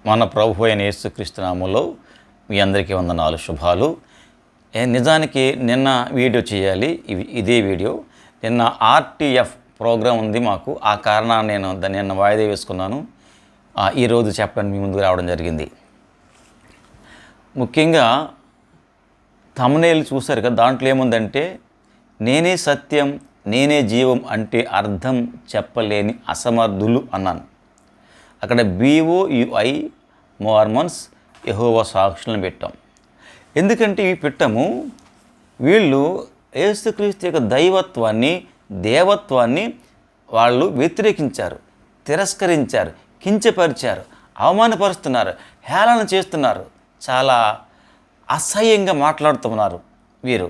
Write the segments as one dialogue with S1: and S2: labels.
S1: మన ప్రభు అయిన యేసుక్రీస్తు నామములో మీ అందరికీ వందనాలు, శుభాలు. నిజానికి నిన్న వీడియో చేయాలి, ఇదే వీడియో. నిన్న ఆర్టీఎఫ్ ప్రోగ్రాం ఉంది మాకు, ఆ కారణాన్ని నేను దాన్ని నిన్న వాయిదా వేసుకున్నాను. ఈరోజు చెప్పడానికి మీ ముందుకు రావడం జరిగింది. ముఖ్యంగా థంబ్నెయిల్ చూశారు కదా, దాంట్లో ఏముందంటే నేనే సత్యం నేనే జీవం అంటే అర్థం చెప్పలేని అసమర్థులు అన్నాను. అక్కడ BOUI మార్మన్స్ యెహోవా సాక్షులను పెట్టాం. ఎందుకంటే ఇవి పెట్టాము, వీళ్ళు యేసుక్రీస్తు యొక్క దైవత్వాన్ని దేవత్వాన్ని వాళ్ళు వ్యతిరేకించారు, తిరస్కరించారు, కించపరిచారు, అవమానపరుస్తున్నారు, హేళన చేస్తున్నారు, చాలా అసహ్యంగా మాట్లాడుతున్నారు వీరు.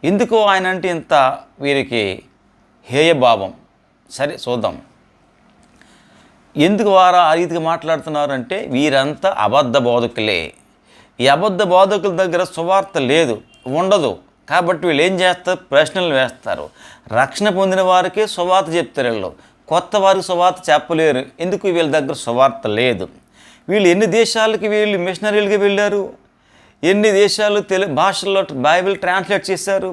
S1: ఎందుకో ఆయన అంటే ఇంత వీరికి హేయభావం. సరే చూద్దాం ఎందుకు వారు ఆ రీతిగా మాట్లాడుతున్నారు అంటే, వీరంతా అబద్ధ బోధకులే. ఈ అబద్ధ బోధకుల దగ్గర సువార్త లేదు, ఉండదు. కాబట్టి వీళ్ళు ఏం చేస్తారు, ప్రశ్నలు వేస్తారు. రక్షణ పొందిన వారికే సువార్త చెప్తారు వీళ్ళు, కొత్త వారికి సువార్త చెప్పలేరు. ఎందుకు, వీళ్ళ దగ్గర సువార్త లేదు. వీళ్ళు ఎన్ని దేశాలకి వీళ్ళు మిషనరీలుగా వెళ్ళారు, ఎన్ని దేశాలు భాషల్లో బైబిల్ ట్రాన్స్లేట్ చేశారు,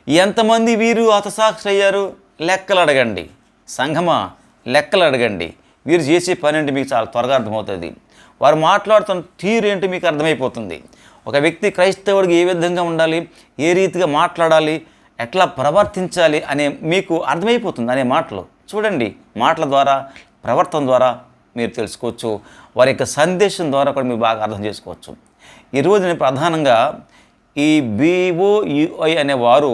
S1: ఎంతమంది వీరు హతసాక్షులు అయ్యారు, లెక్కలు అడగండి. సంఘమా, లెక్కలు అడగండి. వీరు చేసే పని అంటే మీకు చాలా త్వరగా అర్థమవుతుంది. వారు మాట్లాడుతున్న తీరు ఏంటి మీకు అర్థమైపోతుంది. ఒక వ్యక్తి క్రైస్తవుడికి ఏ విధంగా ఉండాలి, ఏ రీతిగా మాట్లాడాలి, ఎట్లా ప్రవర్తించాలి అనే మీకు అర్థమైపోతుంది అనే మాటలు. చూడండి, మాటల ద్వారా ప్రవర్తన ద్వారా మీరు తెలుసుకోవచ్చు. వారి యొక్క సందేశం ద్వారా కూడా మీరు బాగా అర్థం చేసుకోవచ్చు. ఈరోజు నేను ప్రధానంగా ఈ BOUI అనేవారు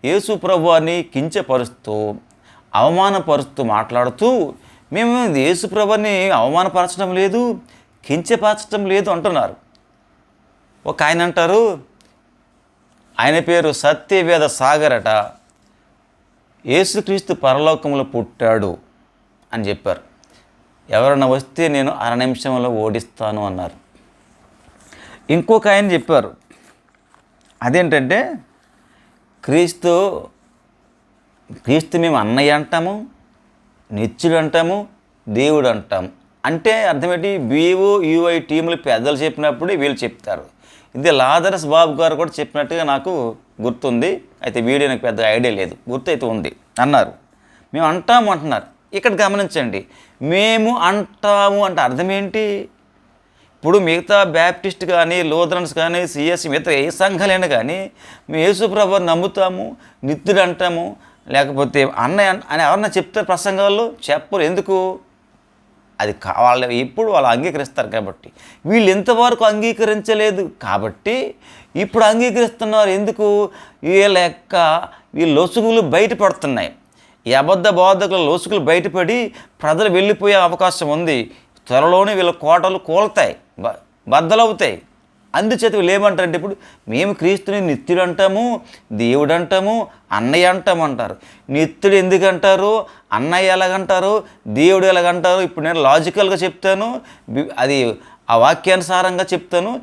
S1: యేసు ప్రభువాన్ని కించపరుస్తూ అవమానపరుస్తూ మాట్లాడుతూ, మేము యేసు ప్రభువాన్ని అవమానపరచడం లేదు, కించపరచడం లేదు అంటున్నారు. ఒక ఆయన అంటారు, ఆయన పేరు సత్యవేద సాగర్ అట, యేసుక్రీస్తు పరలోకంలో పుట్టాడు అని చెప్పారు. ఎవరైనా వస్తే నేను 1 నిమిషంలో ఓడిస్తాను అన్నారు. ఇంకొక ఆయన చెప్పారు, అదేంటంటే క్రీస్తు మేము అన్నయ్య అంటాము, నిత్యుడు అంటాము, దేవుడు అంటాము. అంటే అర్థమేంటి, BOUI టీములు పెద్దలు చెప్పినప్పుడు వీళ్ళు చెప్తారు. ఇది లాజరస్ బాబు గారు కూడా చెప్పినట్టుగా నాకు గుర్తుంది. అయితే వీడియో నాకు పెద్ద ఐడియా లేదు, గుర్తు అయితే ఉంది. అన్నారు, మేము అంటాము అంటున్నారు. ఇక్కడ గమనించండి, మేము అంటాము అంటే అర్థం ఏంటి? ఇప్పుడు మిగతా బ్యాప్టిస్ట్ కానీ, లూథరన్స్ కానీ, CSC మిగతా ఏ సంఘాలైనా కానీ మేము యేసు ప్రభువుని నమ్ముతాము, నిత్యుడు అంటాము, లేకపోతే అన్నయ్య అని ఎవరన్నా చెప్తారు ప్రసంగాల్లో? చెప్పరు. ఎందుకు? అది వాళ్ళు ఎప్పుడు వాళ్ళు అంగీకరిస్తారు కాబట్టి. వీళ్ళు ఎంతవరకు అంగీకరించలేదు కాబట్టి ఇప్పుడు అంగీకరిస్తున్నారు. ఎందుకు? వీళ్ళ యొక్క లొసుగులు బయటపడుతున్నాయి. ఈ అబద్ధ బోధకుల లొసుగులు బయటపడి ప్రజలు వెళ్ళిపోయే అవకాశం ఉంది. త్వరలోనే వీళ్ళ కోటలు కూలతాయి, బద్దలవుతాయి. అందుచేత వీళ్ళు ఏమంటారంటే, ఇప్పుడు మేము క్రీస్తుని నిత్యుడు అంటాము, దేవుడు అంటాము, అన్నయ్య అంటామంటారు. నిత్యుడు ఎందుకంటారు, అన్నయ్య ఎలాగంటారు, దేవుడు ఎలాగంటారు? ఇప్పుడు నేను లాజికల్గా చెప్తాను, అది ఆ వాక్యానుసారంగా చెప్తాను.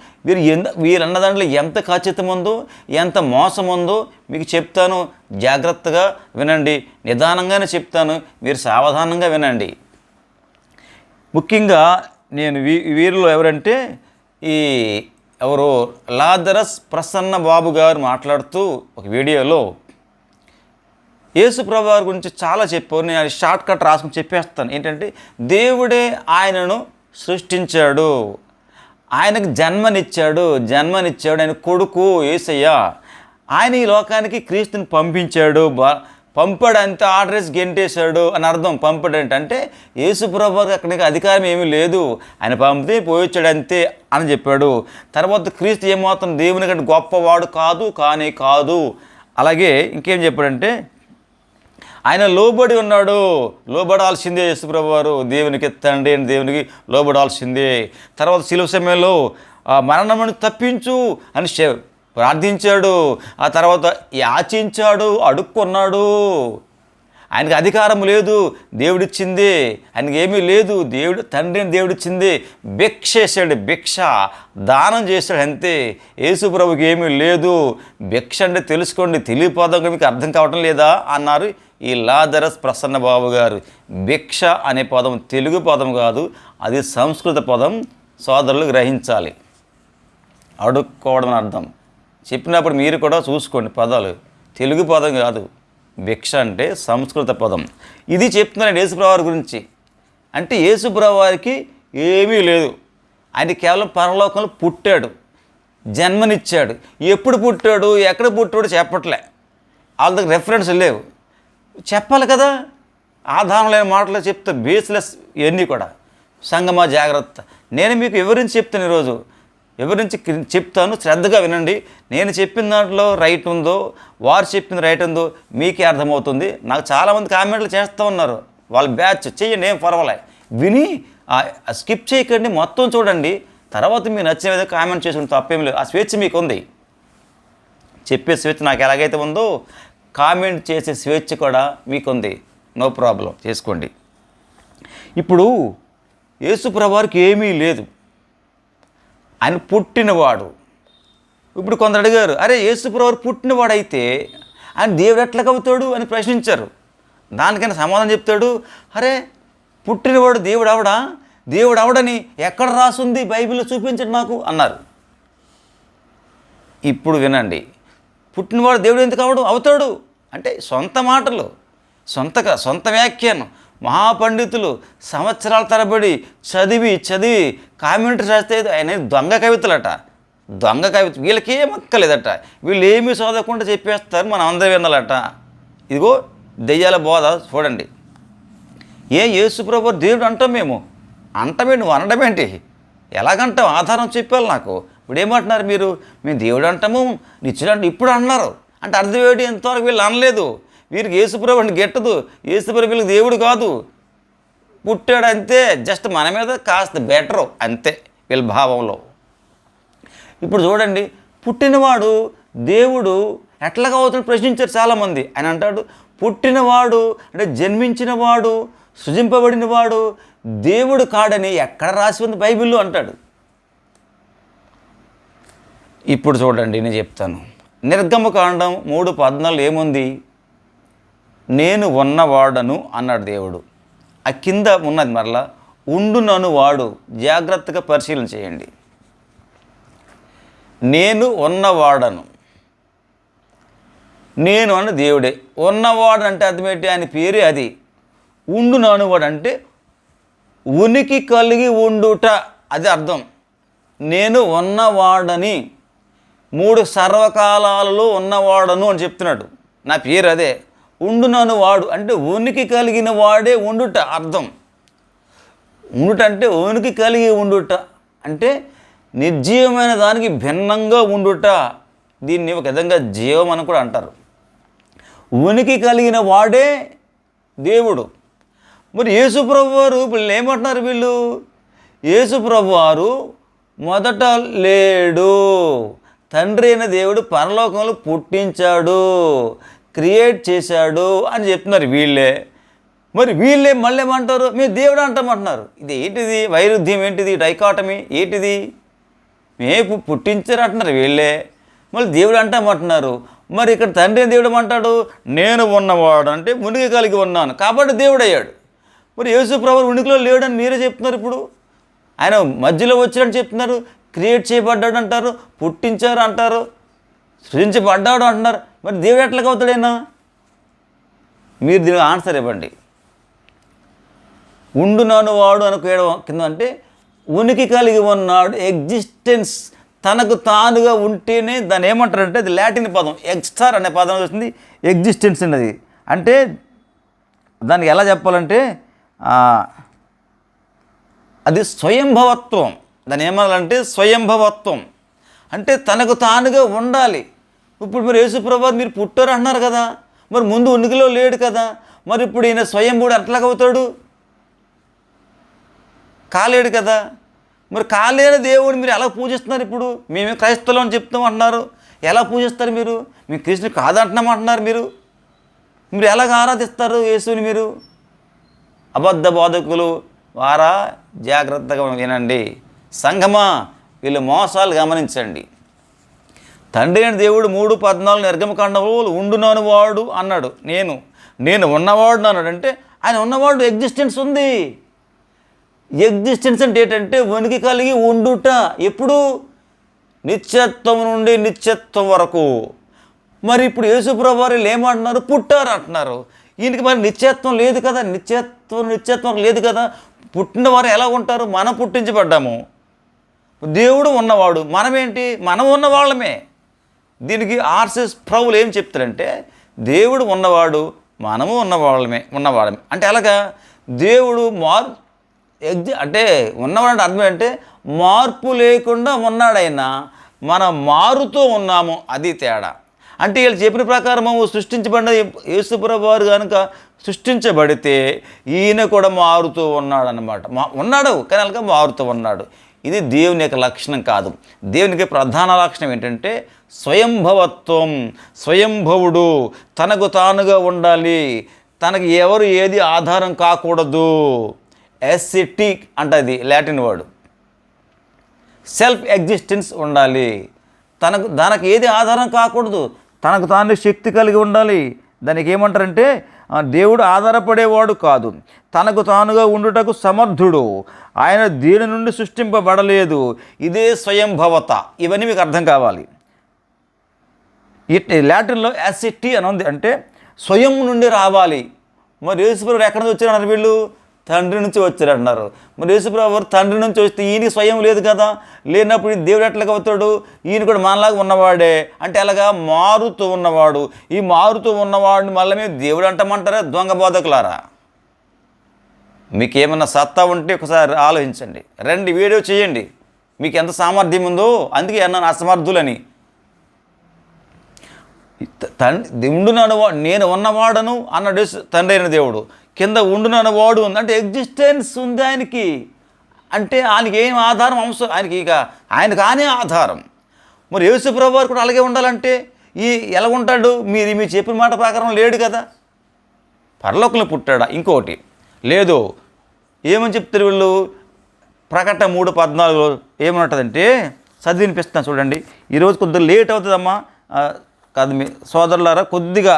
S1: వీరు అన్న దాంట్లో ఎంత ఖచ్చితం ఉందో, ఎంత మోసం ఉందో మీకు చెప్తాను. జాగ్రత్తగా వినండి, నిదానంగానే చెప్తాను, మీరు సావధానంగా వినండి. ముఖ్యంగా నేను వీరిలో ఎవరంటే, ఎవరు లాజరస్ ప్రసన్న బాబు గారు మాట్లాడుతూ ఒక వీడియోలో యేసు ప్రభువు వారి గురించి చాలా చెప్పారు. నేను అది షార్ట్ కట్ రాసుకుని చెప్పేస్తాను. ఏంటంటే, దేవుడే ఆయనను సృష్టించాడు, ఆయనకు జన్మనిచ్చాడు, ఆయన కొడుకు యేసయ్య, ఆయన ఈ లోకానికి క్రీస్తుని పంపించాడు, పంపాడు అంతే, ఆర్డర్ వేసి గెంటేశాడు అని అర్థం. పంపాడు అంటే యేసు ప్రభువుకి అక్కడికి అధికారం ఏమీ లేదు, ఆయన పంపితే పోయొచ్చాడు అంతే అని చెప్పాడు. తర్వాత క్రీస్తు ఏమవుతుంది, దేవుని కంటే గొప్పవాడు కాదు. అలాగే ఇంకేం చెప్పాడంటే, ఆయన లోబడి ఉన్నాడు, లోబడాల్సిందే యేసు ప్రభువారు, దేవునికి తండ్రి అని దేవునికి లోబడాల్సిందే. తర్వాత శిలువ సమయంలో మరణమును తప్పించు అని ప్రార్థించాడు. ఆ తర్వాత యాచించాడు, అడుక్కున్నాడు. ఆయనకి అధికారం లేదు, దేవుడిచ్చింది. ఆయనకి ఏమీ లేదు, తండ్రిని దేవుడిచ్చింది. భిక్ష చేశాడు, భిక్ష దానం చేశాడు అంతే. యేసు ప్రభుకి ఏమీ లేదు. భిక్ష అంటే తెలుసుకోండి, తెలియపోదాం, మీకు అర్థం కావటం లేదా అన్నారు ఈ లాజరస్ ప్రసన్నబాబు గారు. భిక్ష అనే పదం తెలుగు పదం కాదు, అది సంస్కృత పదం. సోదరులు గ్రహించాలి. అడుక్కోవడం అని అర్థం. చెప్పినప్పుడు మీరు కూడా చూసుకోండి, పదాలు తెలుగు పదం కాదు. భిక్ష అంటే సంస్కృత పదం. ఇది చెప్తున్నాను యేసుప్రభు వారి గురించి. అంటే యేసుప్రభు వారికి ఏమీ లేదు. ఆయన కేవలం పరలోకంలో పుట్టాడు, జన్మనిచ్చాడు. ఎప్పుడు పుట్టాడు, ఎక్కడ పుట్టాడు చెప్పట్లే. వాళ్ళ దగ్గర రెఫరెన్స్ లేవు. చెప్పాలి కదా, ఆధారం లేని మాటలు చెప్తే బేస్లెస్ ఇవన్నీ కూడా. సంగమా జాగ్రత్త. నేను మీకు వివరించి చెప్తాను, ఈరోజు వివరించి చెప్తాను, శ్రద్ధగా వినండి. నేను చెప్పిన దాంట్లో రైట్ ఉందో, వారు చెప్పింది రైట్ ఉందో మీకే అర్థమవుతుంది. నాకు చాలామంది కామెంట్లు చేస్తూ ఉన్నారు, వాళ్ళ బ్యాచ్ చెయ్యండి, ఏం పర్వాలే. విని స్కిప్ చేయకండి, మొత్తం చూడండి. తర్వాత మీకు నచ్చిన విధంగా కామెంట్ చేసుకుంటే తప్పేం లేదు. ఆ స్వేచ్ఛ మీకు ఉంది. చెప్పే స్వేచ్ఛ నాకు ఎలాగైతే ఉందో కామెంట్ చేసే స్వేచ్ఛ కూడా మీకుంది. నో ప్రాబ్లం, చేసుకోండి. ఇప్పుడు యేసుప్రభు వారికి ఏమీ లేదు, ఆయన పుట్టినవాడు. ఇప్పుడు కొందరు అడిగారు, అరే యేసుప్రభు వారు పుట్టినవాడైతే ఆయన దేవుడు ఎట్లా కవుతాడు అని ప్రశ్నించారు. దానికైనా సమాధానం చెప్తాడు, అరే పుట్టినవాడు దేవుడు అవడా, దేవుడు అవడని ఎక్కడ రాసుంది బైబిల్లో చూపించండి నాకు అన్నారు. ఇప్పుడు వినండి, పుట్టినవాడు దేవుడు ఎందుకు అవడు అవుతాడు అంటే సొంత మాటలు, సొంత వ్యాఖ్యానం. మహాపండితులు సంవత్సరాల తరబడి చదివి కామెంటరీ రాస్తే ఆయన దొంగ కవితలట, దొంగ కవిత. వీళ్ళకి ఏం అక్కలేదట, వీళ్ళు ఏమీ చదవకుండా చెప్పేస్తారు, మనం అందరం వినాలట. ఇదిగో దెయ్యాల బోధ చూడండి. యేసుప్రభు దేవుడు అంటాం మేము, అంటమే, నువ్వు అనడం ఏంటి, ఎలాగంటావు, ఆధారం చెప్పాలి నాకు. ఇప్పుడు ఏమంటున్నారు మీరు, మేము దేవుడు అంటాము నిత్యుడు అంటే ఇప్పుడు అన్నారు అంటే అర్థం ఏంటి? ఎంతవరకు వీళ్ళు అనలేదు. వీరికి యేసుప్రభు అంటే గెట్టదు, యేసుప్రభు వీళ్ళకి దేవుడు కాదు, పుట్టాడు అంతే, జస్ట్ మన మీద కాస్త బెటరు అంతే వీళ్ళ భావంలో. ఇప్పుడు చూడండి, పుట్టినవాడు దేవుడు ఎట్లాగా అవుతుంది ప్రశ్నించారు చాలామంది. ఆయన అంటాడు, పుట్టినవాడు అంటే జన్మించినవాడు, సృజింపబడినవాడు దేవుడు కాడని ఎక్కడ రాసి ఉంది బైబిల్లో అంటాడు. ఇప్పుడు చూడండి, నేను చెప్తాను. నిర్గమకాండం 3:14 ఏముంది? నేను ఉన్నవాడను అన్నాడు దేవుడు. ఆ కింద ఉన్నది మరలా ఉండునను వాడు. జాగ్రత్తగా పరిశీలన చేయండి. నేను ఉన్నవాడను, నేను అన్న దేవుడే. ఉన్నవాడు అంటే అర్థమేంటి? ఆయన పేరే అది. ఉండునను వాడు అంటే ఉనికి కలిగి ఉండుట, అది అర్థం. నేను ఉన్నవాడని, 3 సర్వకాలాలలో ఉన్నవాడను అని చెప్తున్నాడు. నా పేరు అదే. ఉండునను వాడు అంటే ఉనికి కలిగిన వాడే ఉండుట అర్థం. ఉండుట అంటే ఉనికి కలిగి ఉండుట అంటే నిర్జీవమైన దానికి భిన్నంగా ఉండుట. దీన్ని ఒక విధంగా జీవం అని కూడా అంటారు. ఉనికి కలిగిన వాడే దేవుడు. మరి యేసుప్రభు వారు వీళ్ళు ఏమంటున్నారు? వీళ్ళు యేసుప్రభు వారు మొదట లేడు, తండ్రి అయిన దేవుడు పరలోకంలో పుట్టించాడు, క్రియేట్ చేశాడు అని చెప్తున్నారు వీళ్ళే. మరి వీళ్ళే మళ్ళీ ఏమంటారు? మేము దేవుడు అంటామంటున్నారు. ఇది ఏంటిది వైరుధ్యం? ఏంటిది డైకాటమీ? ఏంటిది? మేము పుట్టించారు అంటున్నారు వీళ్ళే, మళ్ళీ దేవుడు అంటామంటున్నారు. మరి ఇక్కడ తండ్రి దేవుడు అంటాడు, నేను ఉన్నవాడు అంటే ఉనికి కలిగి ఉన్నాను కాబట్టి దేవుడు అయ్యాడు. మరి యేసుప్రభు ఉనికిలో లేడని మీరే చెప్తున్నారు. ఇప్పుడు ఆయన మధ్యలో వచ్చాడని చెప్తున్నారు, క్రియేట్ చేయబడ్డాడు అంటారు, పుట్టించారు అంటారు, సృజించబడ్డాడు అంటున్నారు. మరి దేవుడు ఎట్లా అవుతాడైనా? మీరు దీనికి ఆన్సర్ ఇవ్వండి. ఉండునను వాడు అనుకోవడం కింద అంటే ఉనికి కలిగి ఉన్నాడు, ఎగ్జిస్టెన్స్, తనకు తానుగా ఉంటేనే దాన్ని ఏమంటారంటే, అది లాటిన్ పదం ఎక్స్టార్ అనే పదం వస్తుంది. ఎగ్జిస్టెన్స్ అన్నది అంటే దానికి ఎలా చెప్పాలంటే అది స్వయంభవత్వం. దాన్ని ఏమనాలంటే స్వయంభవత్వం అంటే తనకు తానుగా ఉండాలి. ఇప్పుడు మీరు యేసుప్రభు మీరు పుట్టారు అంటున్నారు కదా, మరి ముందు ఉనికిలో లేడు కదా, మరి ఇప్పుడు ఈయన స్వయంభుడు ఎట్లాగవుతాడు? కాలేడు కదా. మరి కాలేని దేవుడు మీరు ఎలా పూజిస్తున్నారు? ఇప్పుడు మేమే క్రైస్తవులు అని చెప్తాం అంటున్నారు, ఎలా పూజిస్తారు మీరు? మీ కృష్ణుడు కాదంటున్నామంటున్నారు. మీరు ఎలాగ ఆరాధిస్తారు యేసుని? మీరు అబద్ధ బోధకులు వారా, జాగ్రత్తగా వినండి. సంఘమా, వీళ్ళు మోసాలు గమనించండి. తండ్రి అయిన దేవుడు 3:14 నిర్గమకాండంలో ఉండునను వాడు అన్నాడు. నేను ఉన్నవాడు అన్నాడంటే ఆయన ఉన్నవాడు ఎగ్జిస్టెన్స్ ఉంది. ఎగ్జిస్టెన్స్ అంటే ఏంటంటే ఉనికి కలిగి ఉండుట. ఎప్పుడు? నిత్యత్వం నుండి నిత్యత్వం వరకు. మరి ఇప్పుడు యేసుప్రభు వారు ఏమంటున్నారు? పుట్టారు అంటున్నారు. ఈయనకి మరి నిత్యత్వం లేదు కదా, నిత్యత్వం లేదు కదా. పుట్టిన వారు ఎలా ఉంటారు? మనం పుట్టించబడ్డాము. దేవుడు ఉన్నవాడు, మనమేంటి? మనం ఉన్నవాళ్ళమే. దీనికి ఆర్ఎస్ఎస్ ప్రభులు ఏం చెప్తారంటే దేవుడు ఉన్నవాడు, మనము ఉన్నవాళ్ళమే. అంటే అలాగా దేవుడు అంటే ఉన్నవాడు అర్థం అంటే మార్పు లేకుండా ఉన్నాడైనా మనం మారుతూ ఉన్నాము, అది తేడా. అంటే వీళ్ళు చెప్పిన ప్రకారము సృష్టించబడిన యేసుప్రభు వారు కనుక సృష్టించబడితే ఈయన కూడా మారుతూ ఉన్నాడనమాట. ఉన్నాడు కానీ అలాగా మారుతూ ఉన్నాడు. ఇది దేవుని యొక్క లక్షణం కాదు. దేవునికి ప్రధాన లక్షణం ఏంటంటే స్వయంభవత్వం. స్వయంభవుడు, తనకు తానుగా ఉండాలి, తనకి ఎవరు ఏది ఆధారం కాకూడదు. ఎస్సిటీ అంటది లాటిన్ వర్డ్. సెల్ఫ్ ఎగ్జిస్టెన్స్ ఉండాలి. దానికి ఏది ఆధారం కాకూడదు, తనకు తాను శక్తి కలిగి ఉండాలి. దానికి ఏమంటారంటే దేవుడు ఆధారపడేవాడు కాదు, తనకు తానుగా ఉండుటకు సమర్థుడు, ఆయన దేని నుండి సృష్టింపబడలేదు. ఇదే స్వయంభవత. ఇవన్నీ మీకు అర్థం కావాలి. లాటిన్లో ఎస్సిటీ అని ఉంది, అంటే స్వయం నుండి రావాలి. మరి యేసుప్రభు ఎక్కడి నుంచి వచ్చారన్నారు? వీళ్ళు తండ్రి నుంచి వచ్చారంటున్నారు. మరి యేసుప్రభు వారు తండ్రి నుంచి వస్తే ఈయనకి స్వయం లేదు కదా, లేనప్పుడు దేవుడు ఎట్లాగా అవుతాడు? ఈయన కూడా మనలాగా ఉన్నవాడే. అంటే అలాగా మారుతూ ఉన్నవాడు. ఈ మారుతూ ఉన్నవాడిని మళ్ళీ మేము దేవుడు అంటామంటారా? దొంగ బోధకులారా, మీకేమన్నా సత్తా ఉంటే ఒకసారి ఆలోచించండి, రండి వీడియో చేయండి, మీకు ఎంత సామర్థ్యం ఉందో. అందుకే అన్నాను అసమర్థులని. ఉండునవాడు, నేను ఉన్నవాడను అన్నాడు తండ్రి అయిన దేవుడు. కింద ఉండునవాడు ఉంది, అంటే ఎగ్జిస్టెన్స్ ఉంది ఆయనకి. అంటే ఆయనకి ఏం ఆధారం అవసరం? ఆయనకి ఆయన కానీ ఆధారం. మరి యేసుప్రభు వారు కూడా అలాగే ఉండాలంటే ఎలా ఉంటాడు? మీరు చెప్పిన మాట ప్రకారం లేడు కదా. పరలోకంలో పుట్టాడా? ఇంకోటి లేదు. ఏమని చెప్తారు వీళ్ళు? ప్రకటన 3:14 ఏమన్నదంటే చదివి వినిపిస్తాను చూడండి. ఈరోజు కొద్దిగా లేట్ అవుతుందమ్మా, కాదు మీ సోదరులారా, కొద్దిగా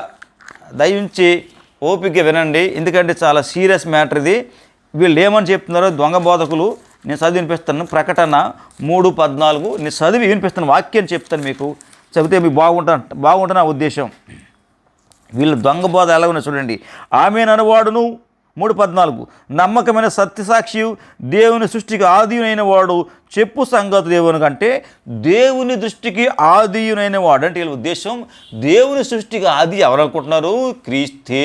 S1: దయించి ఓపిక వినండి, ఎందుకంటే చాలా సీరియస్ మ్యాటర్ ఇది. వీళ్ళు ఏమని చెప్తున్నారో దొంగ బోధకులు నేను చదివి వినిపిస్తాను. ప్రకటన 3:14 నేను చదివి వినిపిస్తాను, వాక్యం చెప్తాను మీకు, చెబితే మీకు బాగుంటుంది నా ఉద్దేశం. వీళ్ళు దొంగ బోధ ఎలా ఉన్నా చూడండి. ఆమె ననువాడును 3:14 నమ్మకమైన సత్యసాక్షి, దేవుని సృష్టికి ఆదియునైన వాడు చెప్పు సంగతి దేవుని కంటే దేవుని దృష్టికి ఆదియునైన వాడు. అంటే వీళ్ళ ఉద్దేశం దేవుని సృష్టికి ఆది ఎవరు అనుకుంటున్నారు? క్రీస్తే,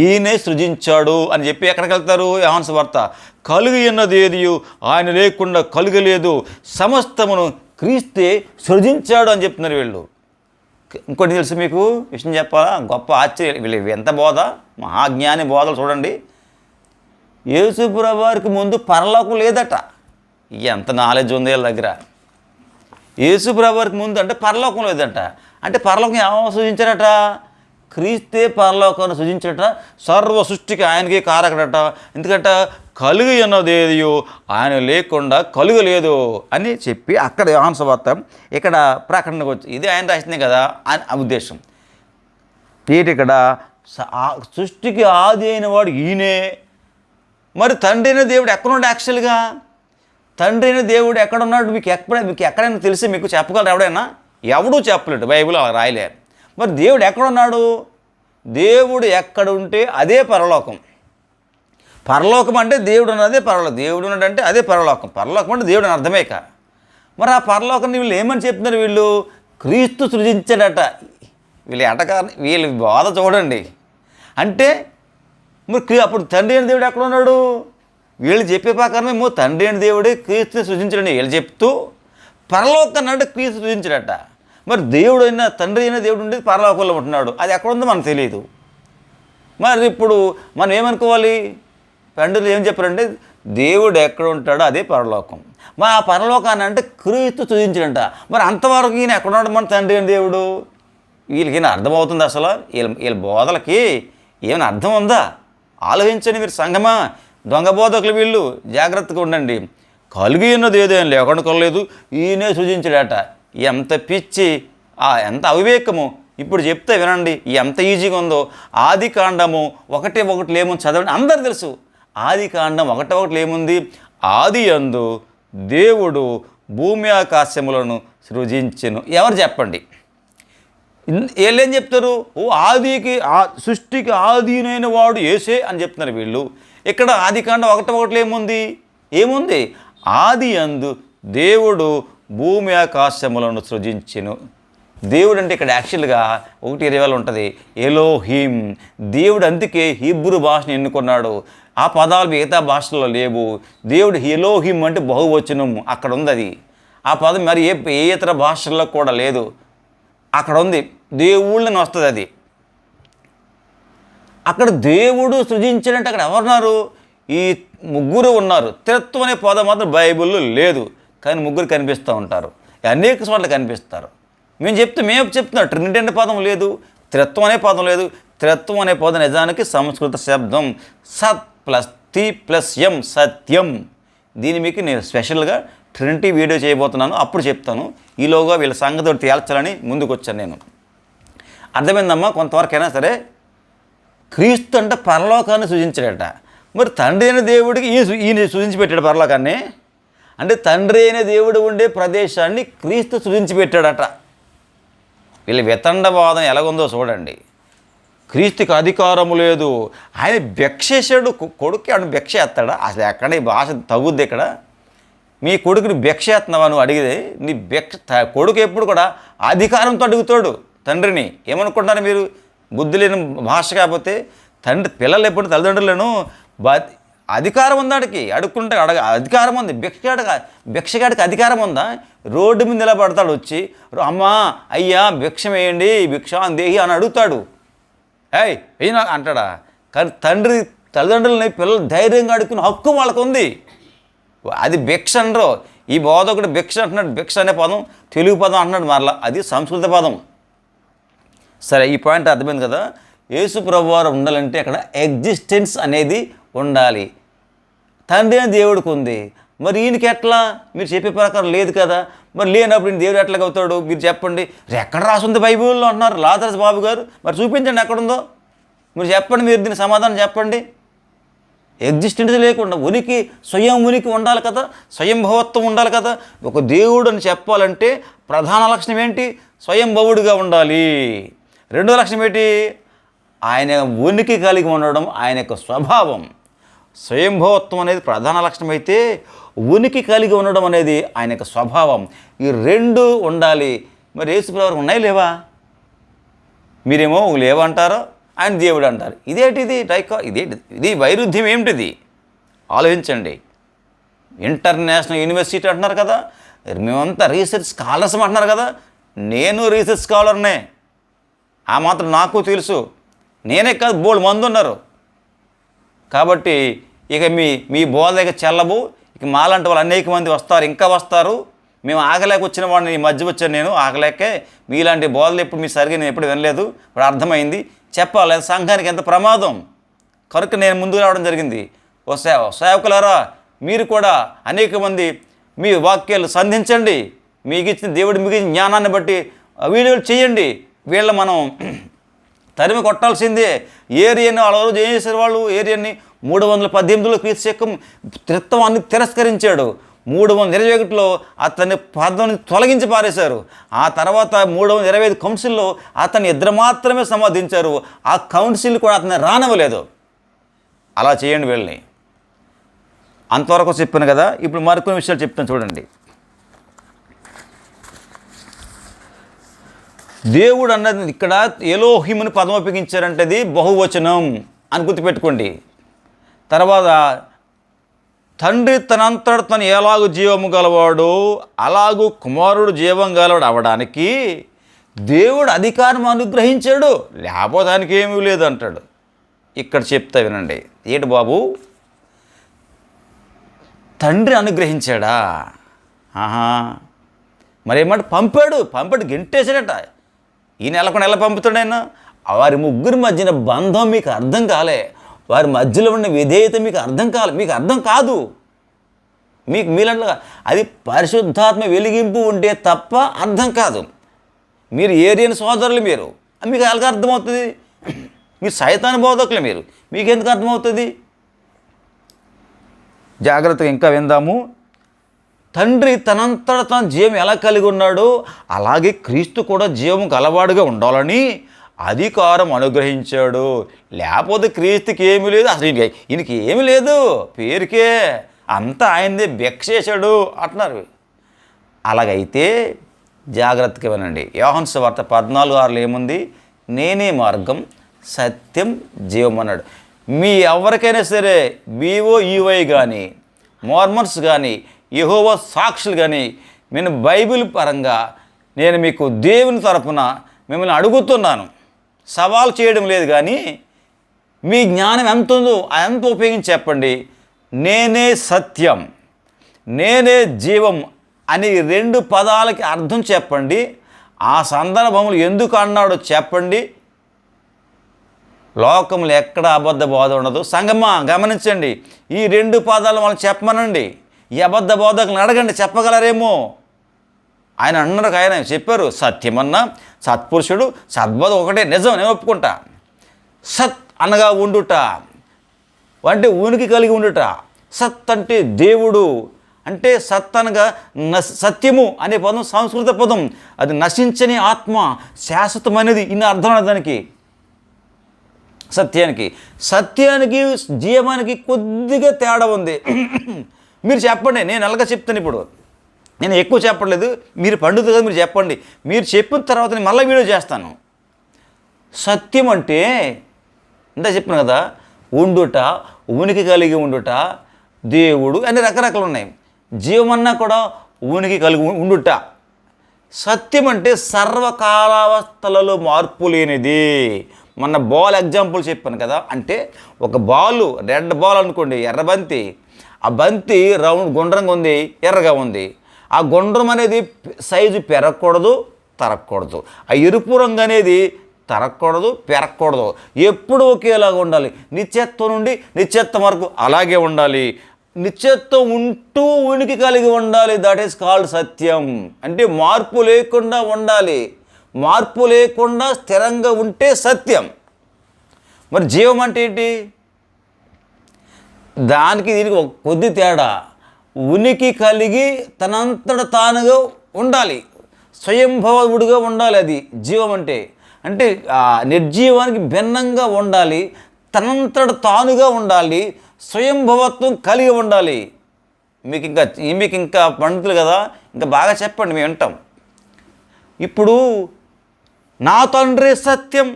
S1: ఈయనే సృజించాడు అని చెప్పి ఎక్కడికి వెళ్తారు? యోహాను సువార్త. కలుగు ఉన్నది ఏది ఆయన లేకుండా కలుగలేదు, సమస్తమును క్రీస్తే సృజించాడు అని చెప్తున్నారు వీళ్ళు. ఇంకోటి తెలుసు మీకు విషయం చెప్పాలా? గొప్ప ఆశ్చర్యం. వీళ్ళు ఎంత బోధ, మహాజ్ఞాని బోధలు చూడండి. యేసుప్రభు వారికి ముందు పరలోకం లేదట. ఎంత నాలెడ్జ్ ఉంది వీళ్ళ దగ్గర. యేసుప్రభు వారికి ముందు అంటే పరలోకం లేదట. అంటే పరలోకం ఎవరు సృజించారట? క్రీస్తే పరలోకాన్ని సృజించారట. సర్వ సృష్టికి ఆయనకి కారకుడట. ఎందుకంటే కలుగు అన్నది ఏదియో ఆయన లేకుండా కలుగలేదు అని చెప్పి అక్కడ యోహాను సువార్త, ఇక్కడ ప్రకటనకు వచ్చి ఇది ఆయన రాసిందే కదా అని ఉద్దేశం. ఇక్కడ సృష్టికి ఆది అయిన వాడు ఈయనే. మరి తండ్రి అయిన దేవుడు ఎక్కడున్నాడు? యాక్చువల్గా తండ్రి అయిన దేవుడు ఎక్కడున్నాడు? మీకు ఎక్కడైనా తెలిసి మీకు చెప్పగలరు ఎవడైనా? ఎవడూ చెప్పలేడు, బైబిల్ అలా రాయలేరు. మరి దేవుడు ఎక్కడున్నాడు? దేవుడు ఎక్కడ ఉంటే అదే పరలోకం. పరలోకం అంటే దేవుడు ఉన్నదే పరలోకం. దేవుడు ఉన్నాడంటే అదే పరలోకం. పరలోకం అంటే దేవుడు అని అర్థమేక. మరి ఆ పరలోకాన్ని వీళ్ళు ఏమని చెప్తున్నారు? వీళ్ళు క్రీస్తు సృజించాడట. వీళ్ళు బోధ చూడండి. అంటే మరి అప్పుడు తండ్రి అయిన దేవుడు ఎక్కడ ఉన్నాడు? వీళ్ళు చెప్పే ప్రకారమేమో తండ్రి అయిన దేవుడే క్రీస్తుని సృజించడండి వీళ్ళు చెప్తూ, పరలోకాన్ని అంటే క్రీస్తు సృజించాడట. మరి దేవుడు అయినా తండ్రి అయిన దేవుడు ఉండేది పరలోకంలో ఉంటున్నాడు, అది ఎక్కడుందో మనకు తెలియదు. మరి ఇప్పుడు మనం ఏమనుకోవాలి? పండితులు ఏం చెప్పారంటే దేవుడు ఎక్కడ ఉంటాడో అదే పరలోకం. మరి ఆ పరలోకాన్ని అంటే క్రీస్తు సృజించాడంట. మరి అంతవరకు ఈయన ఎక్కడున్నాడు మన తండ్రి అయిన దేవుడు? వీళ్ళకి అర్థమవుతుంది అసలు? వీళ్ళ బోధలకి ఏమైనా అర్థం ఉందా? ఆలోచించండి మీరు సంగమా. దొంగ బోధకులు వీళ్ళు, జాగ్రత్తగా ఉండండి. కలిగి ఉన్నది ఏదో లేకుండా కొనలేదు, ఈయనే సృజించాడట. ఎంత పిచ్చి, ఎంత అవివేకము! ఇప్పుడు చెప్తే వినండి, ఎంత ఈజీగా ఉందో. ఆది కాండము 1:1 ఏముంది చదవండి, అందరు తెలుసు. ఆది కాండం 1:1 ఏముంది? ఆది యందు దేవుడు భూమి ఆకాశములను సృజించెను. ఎవరు చెప్పండి? వీళ్ళేం చెప్తారు? ఓ ఆదికి సృష్టికి ఆదినైన వాడు యేసే అని చెప్తున్నారు వీళ్ళు. ఇక్కడ ఆది కాండం 1:1 ఏముంది? ఆది యందు దేవుడు భూమి ఆకాశములను సృజించెను. దేవుడు అంటే ఇక్కడ యాక్చువల్గా 1:20 ఉంటుంది, ఎలోహిం. దేవుడు అందుకే హీబ్రూ భాషను ఎన్నుకున్నాడు. ఆ పదాలు మిగతా భాషల్లో లేవు. దేవుడు ఎలోహిం అంటే బహువచనం, అక్కడ ఉంది అది. ఆ పదం మరి ఏ ఇతర భాషల్లో కూడా లేదు, అక్కడ ఉంది. దేవుళ్ళని వస్తుంది అది. అక్కడ దేవుడు సృజించాడంటే అక్కడ ఎవరున్నారు? ఈ ముగ్గురు ఉన్నారు. త్రిత్వం అనే పదం మాత్రం బైబిల్లో లేదు, కానీ ముగ్గురు కనిపిస్తూ ఉంటారు, అనేక చోట్ల కనిపిస్తారు. మేము చెప్తున్నాం ట్రినిటీ అనే పదం లేదు, త్రిత్వం అనే పదం లేదు. త్రిత్వం అనే పదం నిజానికి సంస్కృత శబ్దం సత్ ప్లస్ తి ప్లస్ ఎం, సత్యం. దీన్ని మీకు నేను స్పెషల్గా ట్రినిటీ వీడియో చేయబోతున్నాను, అప్పుడు చెప్తాను. ఈలోగా వీళ్ళ సంగతి తేల్చాలని ముందుకు వచ్చాను నేను. అర్థమైందమ్మా? కొంతవరకైనా సరే క్రీస్తు అంటే పరలోకాన్ని సృజించాడట. మరి తండ్రి అయిన దేవుడికి ఈయన సృజించి పెట్టాడు పరలోకాన్ని. అంటే తండ్రి అయిన దేవుడు ఉండే ప్రదేశాన్ని క్రీస్తు సృజించి పెట్టాడట. వీళ్ళ వితండవాదం ఎలాగుందో చూడండి. క్రీస్తుకి అధికారము లేదు, ఆయన భిక్షేశాడు. కొడుకు ఆయన భిక్ష ఎత్తాడా? అసలు ఎక్కడ ఈ భాష తగుద్ది ఇక్కడ? మీ కొడుకుని భిక్ష ఎత్తున్నావా నువ్వు అడిగితే? నీ కొడుకు ఎప్పుడు కూడా అధికారంతో అడుగుతాడు తండ్రిని. ఏమనుకుంటున్నారు మీరు? బుద్ధి లేని భాష. కాకపోతే తండ్రి పిల్లలు ఎప్పుడు తల్లిదండ్రులను అధికారం ఉందా? అడిగి అడుక్కుంటే అధికారం ఉంది. భిక్షగాడికి అధికారం ఉందా? రోడ్డు మీద నిలబడతాడు, వచ్చి అమ్మా అయ్యా భిక్ష వేయండి, భిక్షాన్ దేహి అని అడుగుతాడు. అయినా అంటాడా? కానీ తల్లిదండ్రులని పిల్లలు ధైర్యంగా అడుక్కునే హక్కు వాళ్ళకు ఉంది. అది భిక్ష అనరు. ఈ బోధకుడు భిక్ష అంటున్నాడు. భిక్ష అనే పదం తెలుగు పదం అంటున్నాడు, మరలా అది సంస్కృత పదం. సరే, ఈ పాయింట్ అర్థమైంది కదా? యేసు ప్రభువారు ఉండాలంటే అక్కడ ఎగ్జిస్టెన్స్ అనేది ఉండాలి. తండ్రి అని దేవుడికి ఉంది, మరి ఈయనకి ఎట్లా? మీరు చెప్పే ప్రకారం లేదు కదా. మరి లేనప్పుడు ఈయన దేవుడు ఎట్లాగ అవుతాడు? మీరు చెప్పండి. ఎక్కడ రాసుంది బైబిల్లో అంటున్నారు లాజరస్ బాబు గారు? మరి చూపించండి ఎక్కడుందో. మీరు చెప్పండి, మీరు దీనికి సమాధానం చెప్పండి. ఎగ్జిస్టెన్స్ లేకుండా స్వయం ఉనికి ఉండాలి కదా, స్వయంభవత్వం ఉండాలి కదా. ఒక దేవుడు అని చెప్పాలంటే ప్రధాన లక్షణం ఏంటి? స్వయంభవుడిగా ఉండాలి. రెండో లక్షణం ఏంటి? ఆయన ఉనికి కలిగి ఉండడం, ఆయన యొక్క స్వభావం. స్వయంభవత్వం అనేది ప్రధాన లక్షణం అయితే, ఉనికి కలిగి ఉండడం అనేది ఆయన యొక్క స్వభావం. ఈ రెండు ఉండాలి. మరి యేసుప్రభువు ఉన్నాయి లేవా? మీరేమో లేవంటారో, ఆయన దేవుడు అంటారు. ఇదేంటిది ఇది వైరుధ్యం ఏమిటిది? ఆలోచించండి. ఇంటర్నేషనల్ యూనివర్సిటీ అంటున్నారు కదా, మేమంతా రీసెర్చ్ స్కాలర్స్ అంటున్నారు కదా. నేను రీసెర్చ్ స్కాలర్నే, ఆ మాత్రం నాకు తెలుసు. నేనే కాదు, బోల్డ్ మంది ఉన్నారు. కాబట్టి ఇక మీ బోధ ఇక చెల్లవు. ఇక మాలాంటి వాళ్ళు అనేక మంది వస్తారు, ఇంకా వస్తారు. మేము ఆగలేక వచ్చిన వాడిని ఈ మధ్య వచ్చాను నేను, ఆగలేకే. మీలాంటి బోధలు ఎప్పుడు మీ సరిగ్గా నేను ఎప్పుడు వినలేదు. ఇప్పుడు అర్థమైంది. చెప్పాలి సంఘానికి ఎంత ప్రమాదం. కనుక నేను ముందుకు రావడం జరిగింది. ఓ సేవకులారా, మీరు కూడా అనేక మంది మీ వాక్యాలు సంధించండి. మీకు ఇచ్చిన దేవుడు మీకు ఇచ్చిన జ్ఞానాన్ని బట్టి వీడియోలు చేయండి. వీళ్ళ మనం తరిమి కొట్టాల్సిందే. ఏరియాని వాళ్ళ రోజు ఏం చేశారు? వాళ్ళు ఏరియాని 318లో క్రీస్తు శకం త్రిత్వాన్ని తిరస్కరించాడు. 321లో అతన్ని పదవిని తొలగించి పారేశారు. ఆ తర్వాత 325 కౌన్సిల్లో అతన్ని ఇద్దరు మాత్రమే సంవాదించారు. ఆ కౌన్సిల్ కూడా అతన్ని రానివ్వలేదు. అలా చేయండి వీళ్ళని. అంతవరకు చెప్పాను కదా. ఇప్పుడు మరికొన్ని విషయాలు చెప్తాను చూడండి. దేవుడు అన్నది ఇక్కడ ఎలోహిముని పదం ఉపయోగించారంటే అది బహువచనం అని గుర్తుపెట్టుకోండి. తర్వాత తండ్రి తనంతట తను ఎలాగూ జీవము గలవాడు అలాగూ కుమారుడు జీవం గలవాడు అవడానికి దేవుడు అధికారం అనుగ్రహించాడు, లేకపోతే దానికి ఏమీ లేదు అంటాడు. ఇక్కడ చెప్తా వినండి. ఏంటి బాబు? తండ్రి అనుగ్రహించాడా? మరేమంటే పంపాడు గెంటేశాడట. ఈ నెలకు నెల పంపుతాడైనా. వారి ముగ్గురి మధ్యన బంధం మీకు అర్థం కాలే, వారి మధ్యలో ఉన్న విధేయత మీకు అర్థం కాలే, మీకు అర్థం కాదు. మీలంటే అది పరిశుద్ధాత్మ వెలిగింపు ఉంటే తప్ప అర్థం కాదు. మీరు ఏరియన్ సోదరులు, మీరు మీకు ఎలాగ అర్థమవుతుంది? మీరు సైతాను బోధకులే, మీకెందుకు అర్థమవుతుంది? జాగ్రత్తగా ఇంకా విందాము. తండ్రి తనంతట తన జీవం ఎలా కలిగి ఉన్నాడో అలాగే క్రీస్తు కూడా జీవం గలవాడుగా ఉండాలని అధికారం అనుగ్రహించాడు. లేకపోతే క్రీస్తుకి ఏమీ లేదు, అసలు ఈయనకి ఏమీ లేదు, పేరుకే అంతా ఆయనదే, భిక్ష చేశాడు అంటున్నారు. అలాగైతే జాగ్రత్తగా వినండి. యోహాను సువార్త 14:6 ఏముంది? నేనే మార్గం, సత్యం, జీవం అన్నాడు. మీ ఎవరికైనా సరే BOUI కానీ, మోర్మన్స్ కానీ, యెహోవా సాక్షులు కానీ, నేను బైబిల్ పరంగా నేను మీకు దేవుని తరపున మిమ్మల్ని అడుగుతున్నాను, సవాల్ చేయడం లేదు, కానీ మీ జ్ఞానం ఎంత ఉందో ఎంత ఉపయోగించి చెప్పండి. నేనే సత్యం, నేనే జీవం అని 2 పదాలకి అర్థం చెప్పండి. ఆ సందర్భంలో ఎందుకు అన్నాడో చెప్పండి. లోకంలో ఎక్కడ అబద్ధ బోధ ఉండదు. సంగమా గమనించండి, ఈ 2 పదాలు వాళ్ళు చెప్పమనండి. ఈ అబద్ధ బోధకులను అడగండి, చెప్పగలరేమో. ఆయన అన్నారు, ఆయన చెప్పారు, సత్యమన్నా సత్పురుషుడు, సద్బోధ ఒకటే నిజం, నేను ఒప్పుకుంటా. సత్ అనగా ఉండుట అంటే ఉనికి కలిగి ఉండుట. సత్ అంటే దేవుడు, అంటే సత్ అనగా సత్యము అనే పదం సంస్కృత పదం. అది నశించని ఆత్మ, శాశ్వతమైనది. ఇన్ని అర్థం దానికి, సత్యానికి జీవానికి కొద్దిగా తేడా ఉంది. మీరు చెప్పండి, నేను ఎలాగ చెప్తాను. ఇప్పుడు నేను ఎక్కువ చెప్పట్లేదు, మీరు పండుతుంది కదా, మీరు చెప్పండి. మీరు చెప్పిన తర్వాత నేను మళ్ళీ వీడియో చేస్తాను. సత్యం అంటే ఇంత చెప్పాను కదా, ఉండుట, ఉనికి కలిగి ఉండుట, దేవుడు అన్ని రకరకాలు ఉన్నాయి. జీవమన్నా కూడా ఉనికి కలిగి ఉండుట. సత్యం అంటే సర్వకాలావస్థలలో మార్పు లేనిది. మొన్న బాల్ ఎగ్జాంపుల్ చెప్పాను కదా, అంటే ఒక బాలు, రెడ్ బాల్ అనుకోండి, ఎర్ర బంతి. ఆ బంతి రౌండ్ గుండ్రంగా ఉంది, ఎర్రగా ఉంది. ఆ గుండ్రం అనేది సైజు పెరగకూడదు, తరగకూడదు. ఆ ఎరుపు రంగు అనేది తరగకూడదు, పెరగకూడదు. ఎప్పుడు ఒకేలాగా ఉండాలి. నిత్యత్వం నుండి నిత్యత్వం వరకు అలాగే ఉండాలి. నిత్యత్వం ఉంటూ ఉనికి కలిగి ఉండాలి. దట్ ఈస్ కాల్డ్ సత్యం. అంటే మార్పు లేకుండా ఉండాలి. మార్పు లేకుండా స్థిరంగా ఉంటే సత్యం. మరి జీవం అంటే ఏంటి? దానికి దీనికి ఒక కొద్ది తేడా. ఉనికి కలిగి తనంతట తానుగా ఉండాలి, స్వయంభవుడిగా ఉండాలి. అది జీవం అంటే. అంటే నిర్జీవానికి భిన్నంగా ఉండాలి, తనంతట తానుగా ఉండాలి, స్వయంభవత్వం కలిగి ఉండాలి. మీకు ఇంకా పండితులు కదా, ఇంకా బాగా చెప్పండి, మేము వింటాం. ఇప్పుడు నా తండ్రే సత్యం,